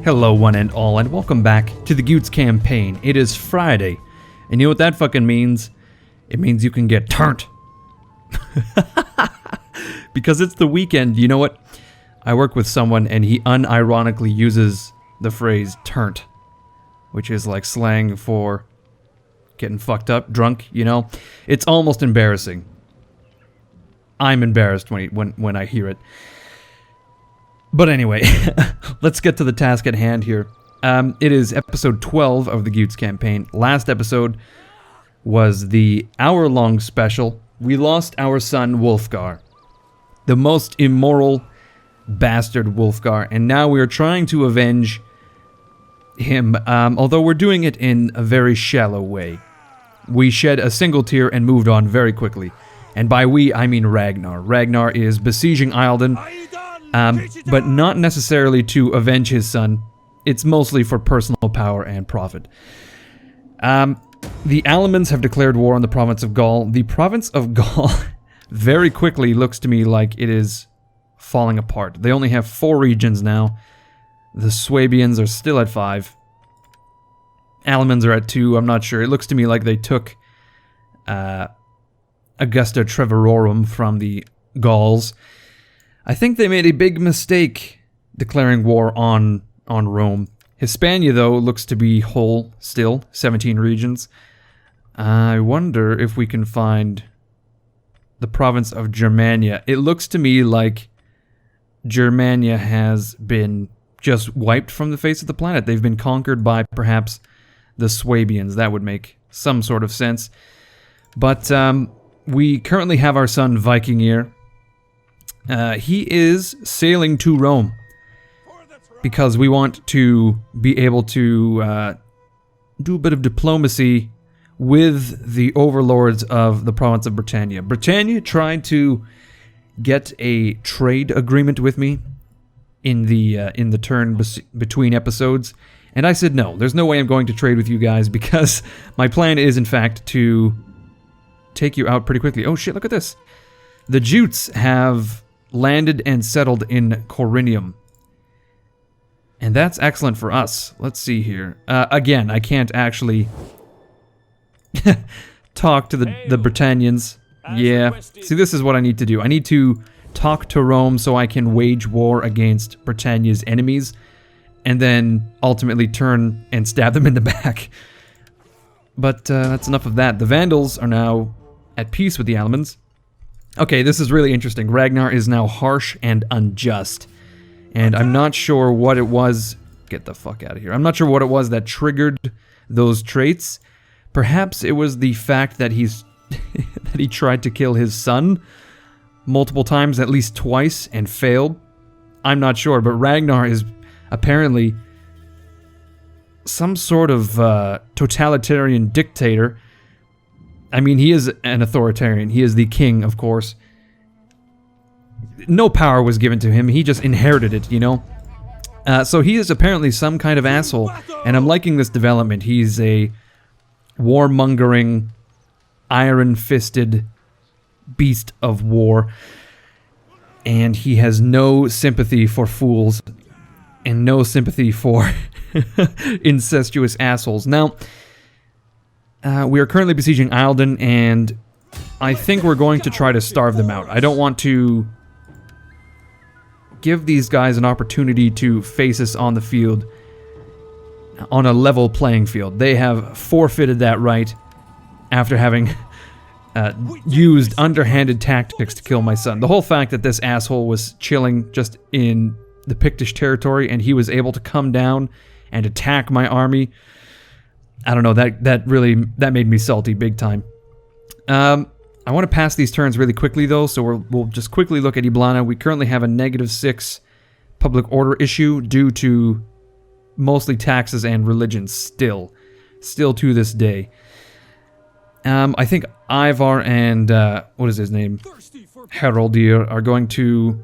Hello one and all, and welcome back to the Gutes campaign. It is Friday, and you know what that fucking means? It means you can get turnt. Because it's the weekend, you know what? I work with someone and he unironically uses the phrase turnt, which is like slang for getting fucked up, drunk, you know? It's almost embarrassing. I'm embarrassed when I hear it. But anyway, let's get to the task at hand here. It is episode 12 of the Gutes campaign. Last episode was the hour-long special. We lost our son, Wulfgar. The most immoral bastard Wulfgar. And now we are trying to avenge him, although we're doing it in a very shallow way. We shed a single tear and moved on very quickly. And by we, I mean Ragnarr. Ragnarr is besieging Eildon. But not necessarily to avenge his son. It's mostly for personal power and profit. The Alamans have declared war on the province of Gaul. The province of Gaul very quickly looks to me like it is falling apart. They only have 4 regions now. The Swabians are still at 5. Alamans are at 2, I'm not sure. It looks to me like they took Augusta Treverorum from the Gauls. I think they made a big mistake declaring war on Rome. Hispania, though, looks to be whole still, 17 regions. I wonder if we can find the province of Germania. It looks to me like Germania has been just wiped from the face of the planet. They've been conquered by perhaps the Swabians. That would make some sort of sense. But we currently have our son Vikingir. He is sailing to Rome because we want to be able to do a bit of diplomacy with the overlords of the Province of Britannia. Britannia tried to get a trade agreement with me in the turn between episodes, and I said no. There's no way I'm going to trade with you guys because my plan is, in fact, to take you out pretty quickly. Oh shit! Look at this. The Jutes have landed and settled in Corinium. And that's excellent for us. Let's see here. Again, I can't actually talk to the Britannians. Yeah. See, this is what I need to do. I need to talk to Rome so I can wage war against Britannia's enemies, and then ultimately turn and stab them in the back. But that's enough of that. The Vandals are now at peace with the Alamans. Okay, this is really interesting. Ragnarr is now harsh and unjust. And I'm not sure what it was... Get the fuck out of here. I'm not sure what it was that triggered those traits. Perhaps it was the fact that that he tried to kill his son multiple times, at least twice, and failed. I'm not sure, but Ragnarr is apparently some sort of totalitarian dictator. I mean, he is an authoritarian. He is the king, of course. No power was given to him. He just inherited it, you know? So he is apparently some kind of asshole, and I'm liking this development. He's a warmongering, iron-fisted beast of war, and he has no sympathy for fools, and no sympathy for incestuous assholes. Now... we are currently besieging Eildon, and I think we're going to try to starve them out. I don't want to give these guys an opportunity to face us on the field on a level playing field. They have forfeited that right after having used underhanded tactics to kill my son. The whole fact that this asshole was chilling just in the Pictish territory and he was able to come down and attack my army... I don't know, that made me salty big time. I want to pass these turns really quickly though, so we'll just quickly look at Iblana. We currently have a -6 public order issue due to mostly taxes and religion still to this day. I think Ivar and, what is his name? Haraldir are going to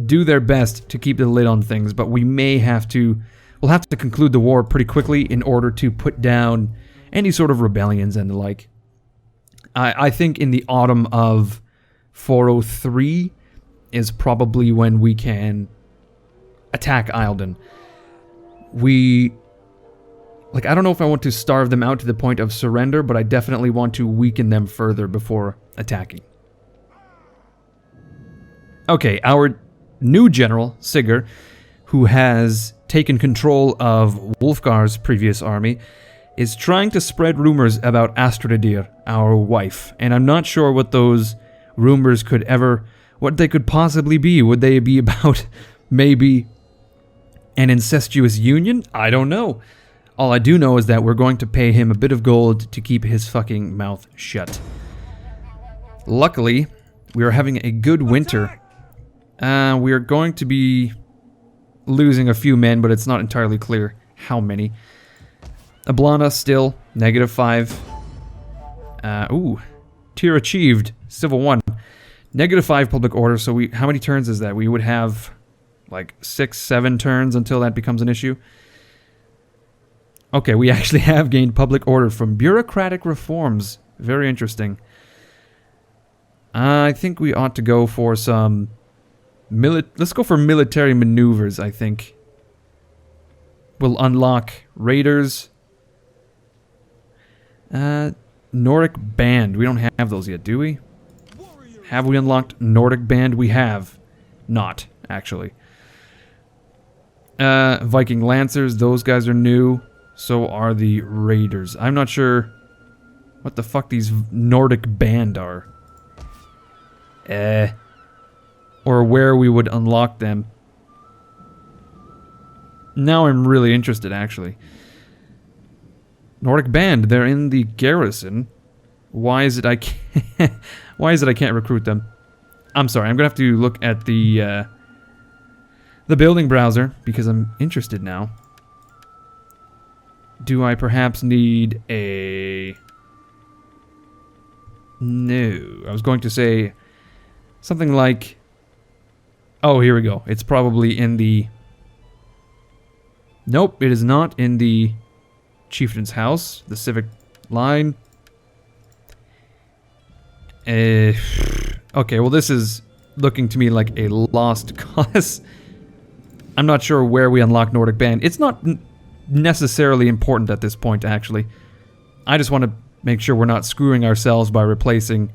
do their best to keep the lid on things, but we may have to... We'll have to conclude the war pretty quickly in order to put down any sort of rebellions and the like. I think in the autumn of 403 is probably when we can attack Eildon. we... Like, I don't know if I want to starve them out to the point of surrender, but I definitely want to weaken them further before attacking. Okay, our new general, Sigurd, who has taken control of Wulfgar's previous army, is trying to spread rumors about Astridir, our wife. And I'm not sure what those rumors could ever... what they could possibly be. Would they be about maybe an incestuous union? I don't know. All I do know is that we're going to pay him a bit of gold to keep his fucking mouth shut. Luckily, we are having a good winter. We are going to be losing a few men, but it's not entirely clear how many. Ablana still, -5. Ooh, tier achieved, Civil 1. -5 public order, so how many turns is that? We would have like 6, 7 turns until that becomes an issue. Okay, we actually have gained public order from bureaucratic reforms. Very interesting. I think we ought to go for some... let's go for military maneuvers, I think. We'll unlock raiders. Nordic Band. We don't have those yet, do we? Have we unlocked Nordic Band? We have. Not, actually. Viking Lancers. Those guys are new. So are the raiders. I'm not sure what the fuck these Nordic Band are. Or where we would unlock them. Now I'm really interested, actually. Nordic Band, they're in the garrison. Why is it I can't... why is it I can't recruit them? I'm sorry, I'm gonna have to look at the building browser, because I'm interested now. Do I perhaps need a... No, I was going to say something like... Oh, here we go. It's probably in the... Nope, it is not in the chieftain's house, the civic line. Okay, well this is looking to me like a lost cause. I'm not sure where we unlock Nordic Band. It's not necessarily important at this point, actually. I just want to make sure we're not screwing ourselves by replacing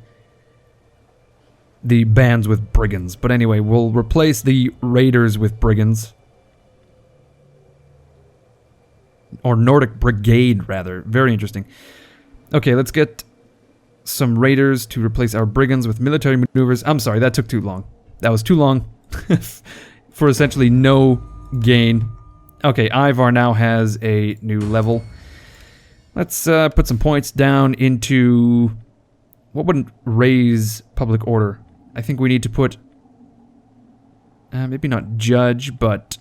the bands with brigands. But anyway, we'll replace the raiders with brigands. Or Nordic Brigade, rather. Very interesting. Okay, let's get some raiders to replace our brigands with military maneuvers. I'm sorry, that took too long. That was too long for essentially no gain. Okay, Ivar now has a new level. Let's put some points down into... What wouldn't raise public order? I think we need to put... maybe not judge, but...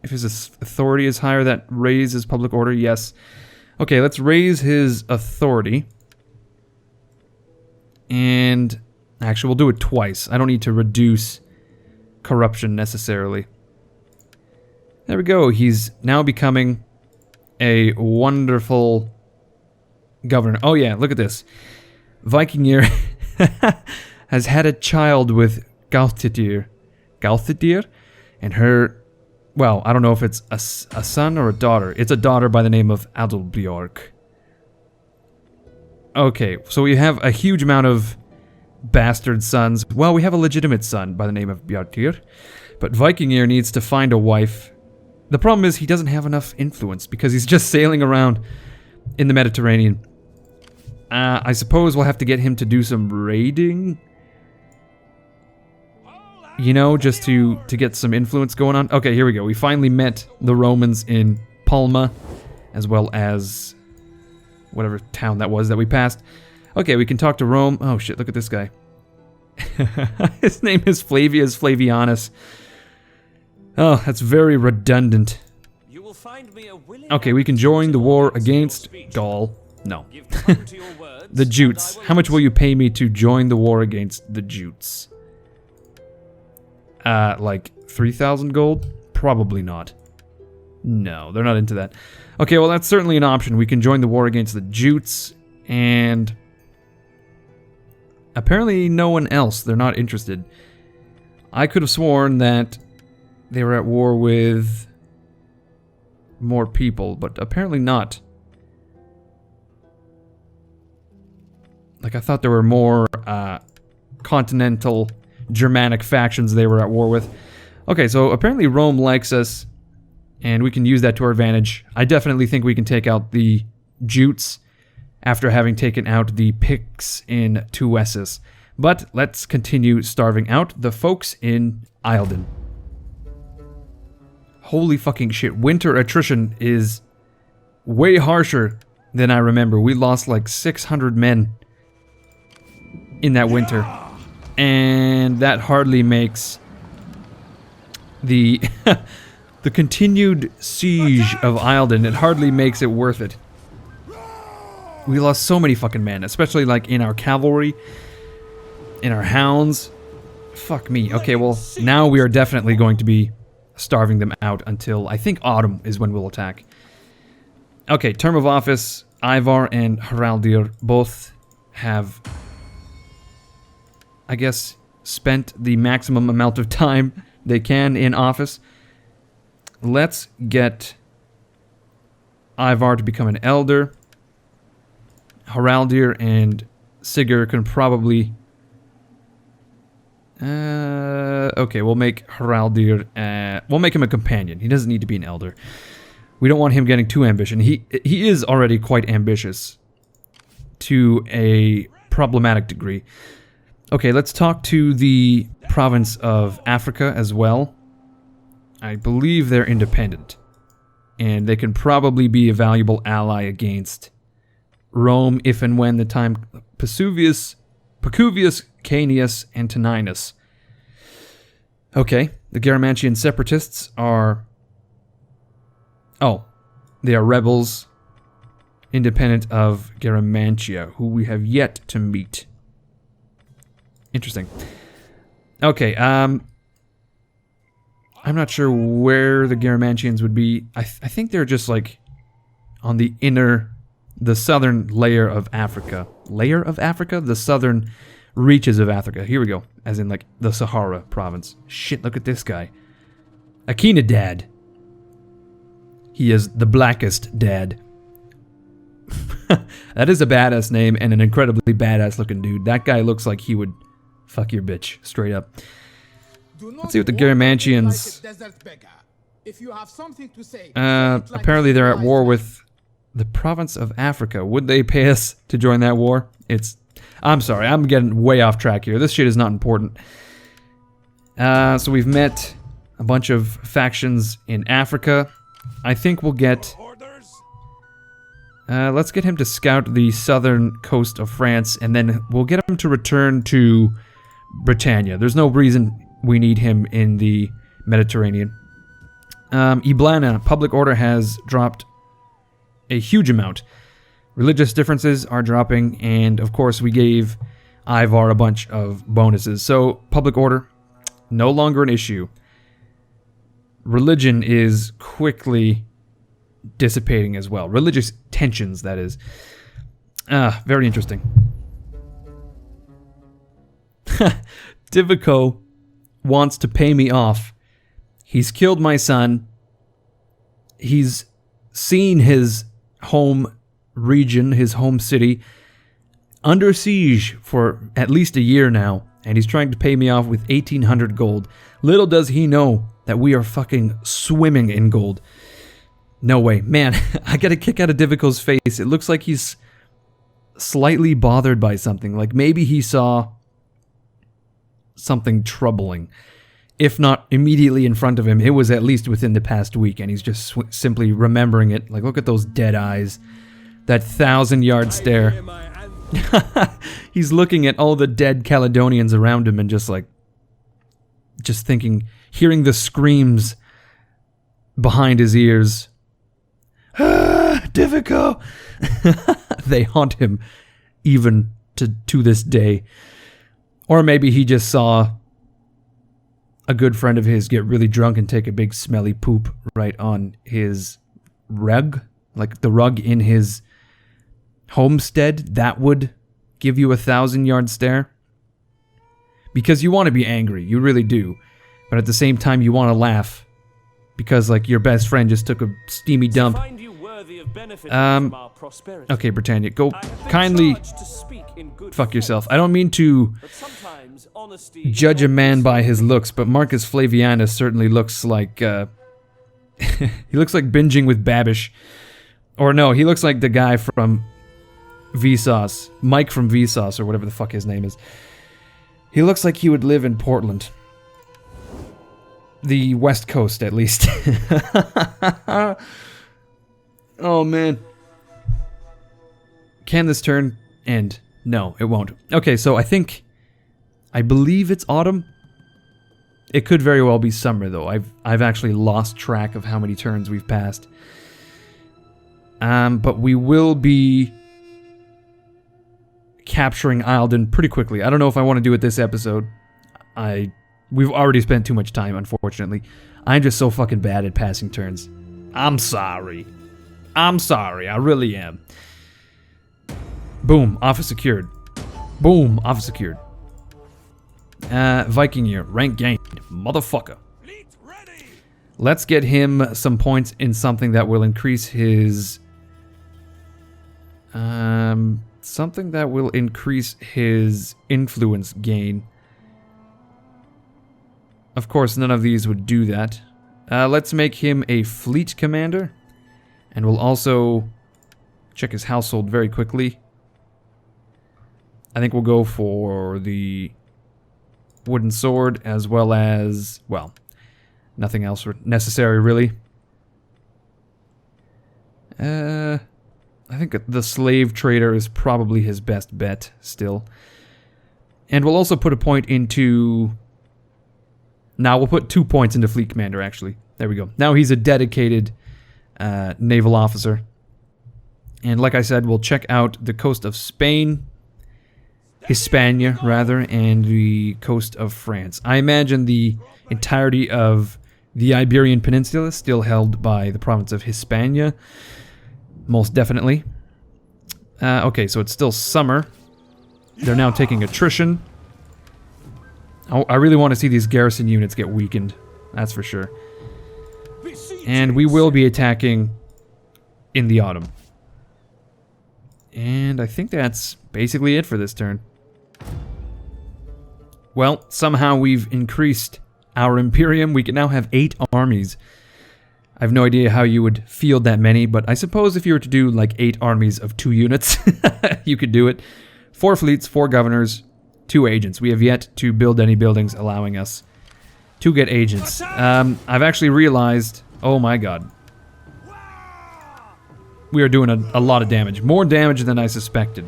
If his authority is higher, that raises public order, yes. Okay, let's raise his authority. And... Actually, we'll do it twice. I don't need to reduce corruption necessarily. There we go. He's now becoming a wonderful governor. Oh yeah, look at this. Vikingir has had a child with Gauthidir. Gauthidir? And her... Well, I don't know if it's a son or a daughter. It's a daughter by the name of Adalbjorg. Okay, so we have a huge amount of bastard sons. Well, we have a legitimate son by the name of Bjartir. But Vikingir needs to find a wife. The problem is he doesn't have enough influence because he's just sailing around in the Mediterranean. I suppose we'll have to get him to do some raiding. You know, just to get some influence going on. Okay, here we go. We finally met the Romans in Palma, as well as whatever town that was that we passed. Okay, we can talk to Rome. Oh shit, look at this guy. His name is Flavius Flavianus. Oh, that's very redundant. Okay, we can join the war against Gaul. No. The Jutes. How much will you pay me to join the war against the Jutes? Like 3,000 gold? Probably not. No, they're not into that. Okay, well that's certainly an option. We can join the war against the Jutes, and apparently no one else. They're not interested. I could have sworn that they were at war with more people, but apparently not. Like, I thought there were more continental Germanic factions they were at war with. Okay, so apparently Rome likes us, and we can use that to our advantage. I definitely think we can take out the Jutes after having taken out the Picts in Tuesis. But let's continue starving out the folks in Eilden. Holy fucking shit. Winter attrition is way harsher than I remember. We lost like 600 men in that winter. And that hardly makes the the continued siege of Eilden, it hardly makes it worth it. We lost so many fucking men, especially like in our cavalry, in our hounds. Fuck me. Okay, well, now we are definitely going to be starving them out until, I think, autumn is when we'll attack. Okay, term of office, Ivar and Haraldir both have, I guess, spent the maximum amount of time they can in office. Let's get Ivar to become an elder. Haraldir and Sigurd can probably... okay, we'll make Haraldir... we'll make him a companion. He doesn't need to be an elder. We don't want him getting too ambitious. He is already quite ambitious to a problematic degree. Okay, let's talk to the province of Africa as well. I believe they're independent. And they can probably be a valuable ally against Rome if and when the time... Pacuvius, Caenius, and Taninus. Okay, the Garamantian separatists are... Oh, they are rebels independent of Garamantia, who we have yet to meet. Interesting. Okay, I'm not sure where the Garamantians would be. I think they're just like on the southern layer of Africa. Layer of Africa? The southern reaches of Africa. Here we go. As in like the Sahara province. Shit, look at this guy. Akinadad. He is the blackest dad. That is a badass name and an incredibly badass looking dude. That guy looks like he would fuck your bitch, straight up. Let's see what the Garamantians... apparently they're at war with the province of Africa. Would they pay us to join that war? I'm sorry, I'm getting way off track here. This shit is not important. So we've met a bunch of factions in Africa. I think we'll get... let's get him to scout the southern coast of France, and then we'll get him to return to Britannia. There's no reason we need him in the Mediterranean. Iblana, public order has dropped a huge amount. Religious differences are dropping, and of course we gave Ivar a bunch of bonuses. So, public order, no longer an issue. Religion is quickly dissipating as well. Religious tensions, that is. Very interesting. Divico wants to pay me off. He's killed my son. He's seen his home region, his home city, under siege for at least a year now, and he's trying to pay me off with 1,800 gold. Little does he know that we are fucking swimming in gold. No way. Man, I get a kick out of Divico's face. It looks like he's slightly bothered by something. Like maybe he saw something troubling. If not immediately in front of him, it was at least within the past week, and he's just simply remembering it. Like, look at those dead eyes. That 1,000-yard stare. He's looking at all the dead Caledonians around him and just thinking, hearing the screams behind his ears. Divico! They haunt him even to this day. Or maybe he just saw a good friend of his get really drunk and take a big smelly poop right on his rug. Like the rug in his homestead. That would give you a 1,000-yard stare. Because you want to be angry. You really do. but at the same time you want to laugh because like your best friend just took a steamy dump. Okay, Britannia, go kindly fuck yourself. I don't mean to judge a man by his looks, but Marcus Flavianus certainly looks like he looks like binging with Babish. Or no, he looks like the guy from Vsauce, Mike from Vsauce, or whatever the fuck his name is. He looks like he would live in Portland. The West Coast, at least. Oh, man. Can this turn end? No, it won't. Okay, so I believe it's autumn. It could very well be summer, though. I've actually lost track of how many turns we've passed. But we will be capturing Eildon pretty quickly. I don't know if I want to do it this episode. We've already spent too much time, unfortunately. I'm just so fucking bad at passing turns. I'm sorry. I really am. Boom, office secured. Boom, office secured. Viking year, rank gained. Motherfucker. Let's get him some points in something that will increase his... something that will increase his influence gain. Of course, none of these would do that. Let's make him a fleet commander. And we'll also check his household very quickly. I think we'll go for the wooden sword as well as, well, nothing else necessary really. I think the slave trader is probably his best bet still. And we'll also put a point into... Now we'll put 2 points into fleet commander, actually. There we go. Now he's a dedicated naval officer. And like I said, we'll check out the coast of Spain, Hispania, rather, and the coast of France. I imagine the entirety of the Iberian Peninsula is still held by the province of Hispania. Most definitely. Okay, so it's still summer. They're now taking attrition. Oh, I really want to see these garrison units get weakened. That's for sure. And we will be attacking in the autumn. And I think that's basically it for this turn. Well, somehow we've increased our Imperium. We can now have 8 armies. I have no idea how you would field that many, but I suppose if you were to do like 8 armies of 2 units, you could do it. 4 fleets, 4 governors, 2 agents. We have yet to build any buildings allowing us to get agents. I've actually realized, oh my god, we are doing a lot of damage. More damage than I suspected.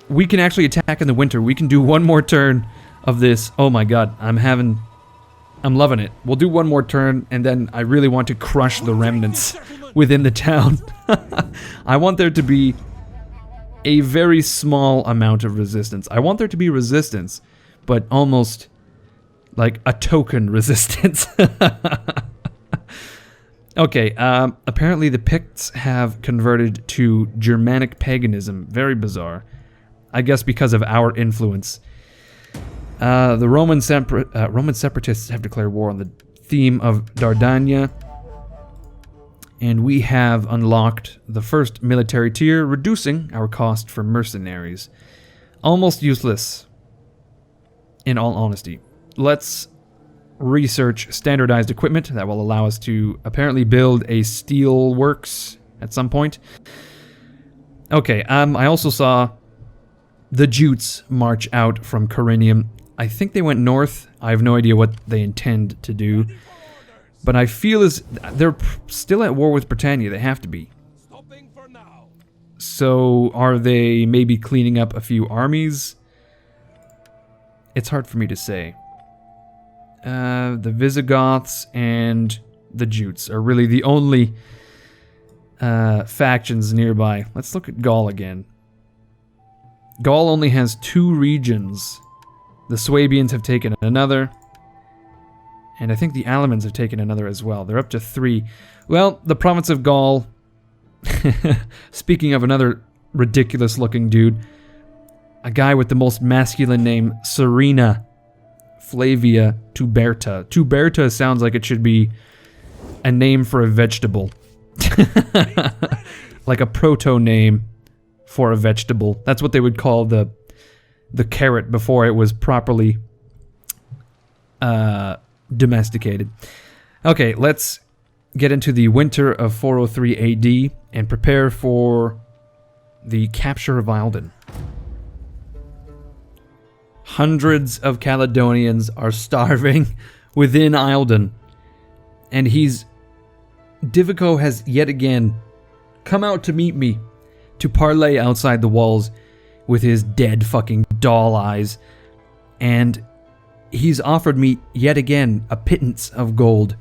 We can actually attack in the winter. We can do one more turn of this. Oh my god, I'm loving it. We'll do one more turn, and then I really want to crush the remnants within the town. I want there to be a very small amount of resistance. I want there to be resistance, but almost like a token resistance. Okay, apparently the Picts have converted to Germanic paganism. Very bizarre. I guess because of our influence. The Roman separatists have declared war on the theme of Dardania. And we have unlocked the first military tier, reducing our cost for mercenaries. Almost useless, in all honesty. Let's research standardized equipment that will allow us to apparently build a steel works at some point. Okay, I also saw the Jutes march out from Corinium. I think they went north. I have no idea what they intend to do. But I feel as they're still at war with Britannia. They have to be. So are they maybe cleaning up a few armies? It's hard for me to say. The Visigoths and the Jutes are really the only factions nearby. Let's look at Gaul again. Gaul only has 2 regions. The Swabians have taken another. And I think the Alamans have taken another as well. They're up to 3. Well, the province of Gaul... Speaking of another ridiculous-looking dude, a guy with the most masculine name, Serena, Flavia tuberta. Tuberta sounds like it should be a name for a vegetable. Like a proto name for a vegetable. That's what they would call the carrot before it was properly domesticated. Okay, let's get into the winter of 403 AD and prepare for the capture of Eildon. Hundreds of Caledonians are starving within Eildon, and Divico has yet again come out to meet me, to parley outside the walls with his dead fucking doll eyes, and he's offered me yet again a pittance of gold.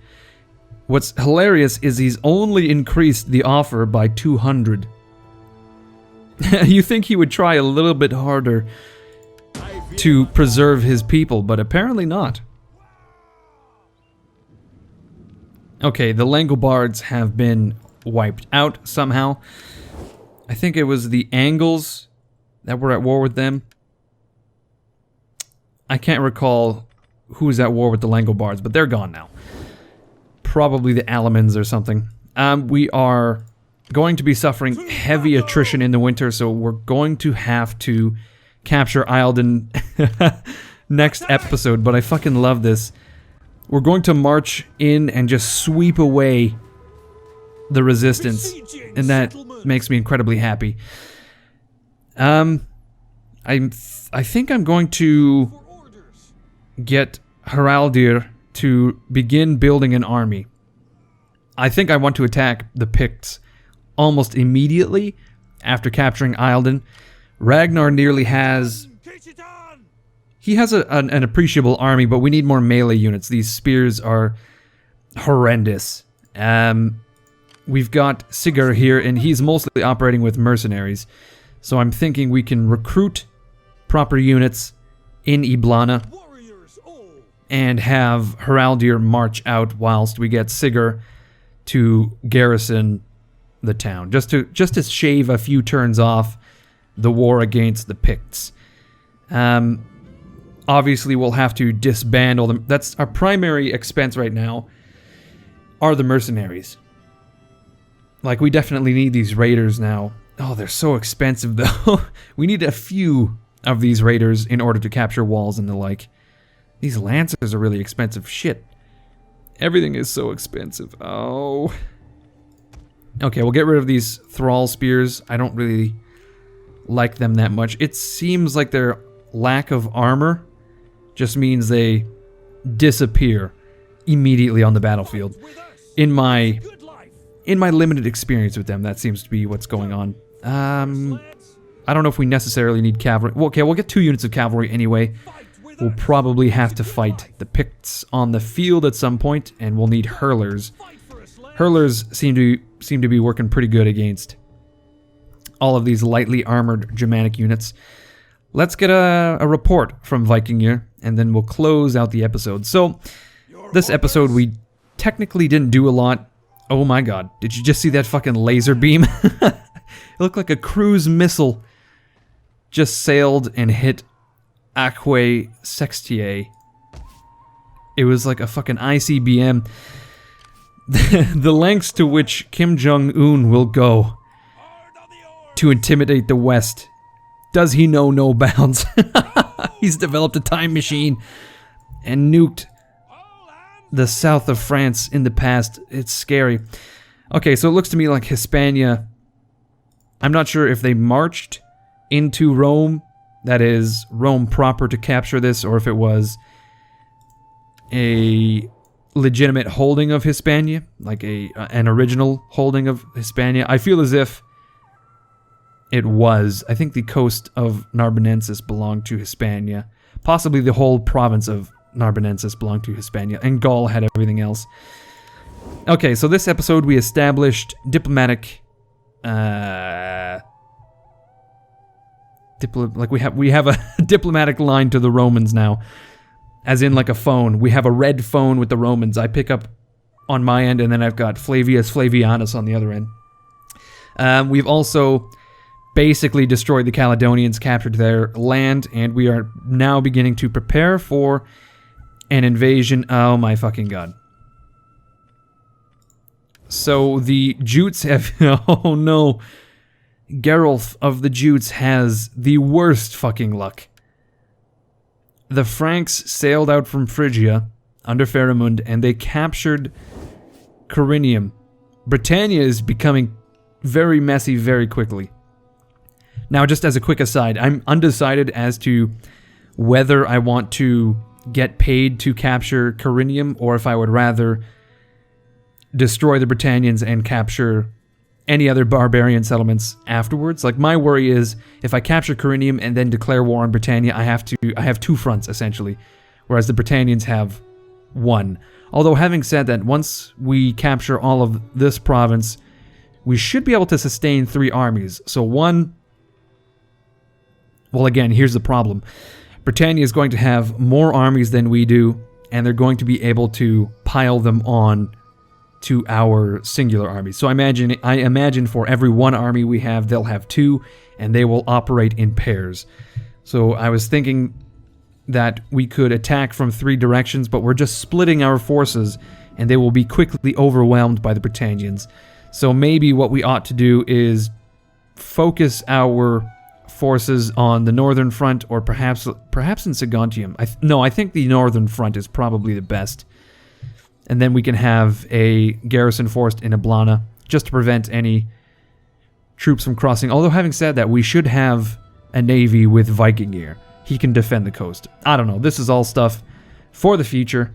What's hilarious is he's only increased the offer by 200. You think he would try a little bit harder to preserve his people, but apparently not. Okay, the Langobards have been wiped out somehow. I think it was the Angles that were at war with them. I can't recall who's at war with the Langobards, but they're gone now. Probably the Alamans or something. We are going to be suffering heavy attrition in the winter, so we're going to have to capture Eildon next episode, but I fucking love this. We're going to march in and just sweep away the resistance, and that makes me incredibly happy. I think I'm going to get Haraldir to begin building an army. I think I want to attack the Picts almost immediately after capturing Eildon. Ragnarr nearly has... He has an appreciable army, but we need more melee units. These spears are horrendous. We've got Sigurd here, and he's mostly operating with mercenaries. So I'm thinking we can recruit proper units in Iblana and have Haraldir march out whilst we get Sigurd to garrison the town. Just to shave a few turns off the war against the Picts. Obviously, we'll have to disband all them. That's our primary expense right now, are the mercenaries. Like, we definitely need these raiders now. Oh, they're so expensive, though. We need a few of these raiders in order to capture walls and the like. These lancers are really expensive. Shit. Everything is so expensive. Oh. Okay, we'll get rid of these thrall spears. I don't really like them that much. It seems like their lack of armor just means they disappear immediately on the battlefield. In my limited experience with them, that seems to be what's going on. I don't know if we necessarily need cavalry. Well, okay, we'll get 2 units of cavalry anyway. We'll probably have to fight the Picts on the field at some point, and we'll need hurlers. Hurlers seem to be working pretty good against all of these lightly armored Germanic units. Let's get a report from Vikingr, and then we'll close out the episode. So, this episode we technically didn't do a lot. Oh my god, did you just see that fucking laser beam? It looked like a cruise missile just sailed and hit Aquae Sextiae. It was like a fucking ICBM. The lengths to which Kim Jong-un will go to intimidate the West. Does he know no bounds? He's developed a time machine and nuked the south of France in the past. It's scary. Okay, so it looks to me like Hispania... I'm not sure if they marched into Rome, that is, Rome proper, to capture this, or if it was a legitimate holding of Hispania, like an original holding of Hispania. I feel as if it was. I think the coast of Narbonensis belonged to Hispania. Possibly the whole province of Narbonensis belonged to Hispania, and Gaul had everything else. Okay, so this episode we established diplomatic... we have a diplomatic line to the Romans now. As in like a phone. We have a red phone with the Romans. I pick up on my end, and then I've got Flavius Flavianus on the other end. We've also basically destroyed the Caledonians, captured their land, and we are now beginning to prepare for an invasion. Oh my fucking god. So the Jutes have... Oh no. Geralf of the Jutes has the worst fucking luck. The Franks sailed out from Phrygia under Pharamund, and they captured Corinium. Britannia is becoming very messy very quickly. Now, just as a quick aside, I'm undecided as to whether I want to get paid to capture Corinium, or if I would rather destroy the Britannians and capture any other barbarian settlements afterwards. Like, my worry is, if I capture Corinium and then declare war on Britannia, I have two fronts, essentially, whereas the Britannians have one. Although, having said that, once we capture all of this province, we should be able to sustain 3 armies. So one... Well, again, here's the problem. Britannia is going to have more armies than we do, and they're going to be able to pile them on to our singular armies. So I imagine for every 1 army we have, they'll have 2, and they will operate in pairs. So I was thinking that we could attack from 3 directions, but we're just splitting our forces, and they will be quickly overwhelmed by the Britannians. So maybe what we ought to do is focus our forces on the northern front, or perhaps in Saguntium. I think the northern front is probably the best. And then we can have a garrison force in Ablana, just to prevent any troops from crossing. Although, having said that, we should have a navy with Viking gear. He can defend the coast. I don't know. This is all stuff for the future.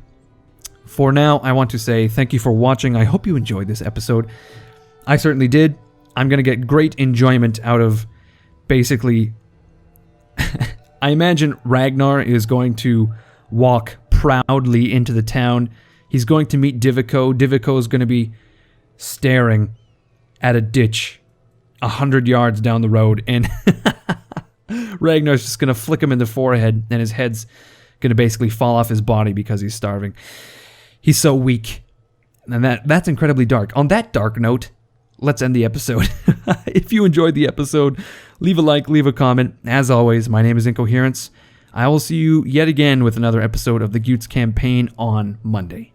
For now, I want to say thank you for watching. I hope you enjoyed this episode. I certainly did. I'm going to get great enjoyment out of basically... I imagine Ragnarr is going to walk proudly into the town. He's going to meet Divico. Divico is going to be staring at a ditch 100 yards down the road, and Ragnar's just going to flick him in the forehead, and his head's going to basically fall off his body because he's starving. He's so weak. And that's incredibly dark. On that dark note, let's end the episode. If you enjoyed the episode, leave a like, leave a comment. As always, my name is Incoherence. I will see you yet again with another episode of the Gutes campaign on Monday.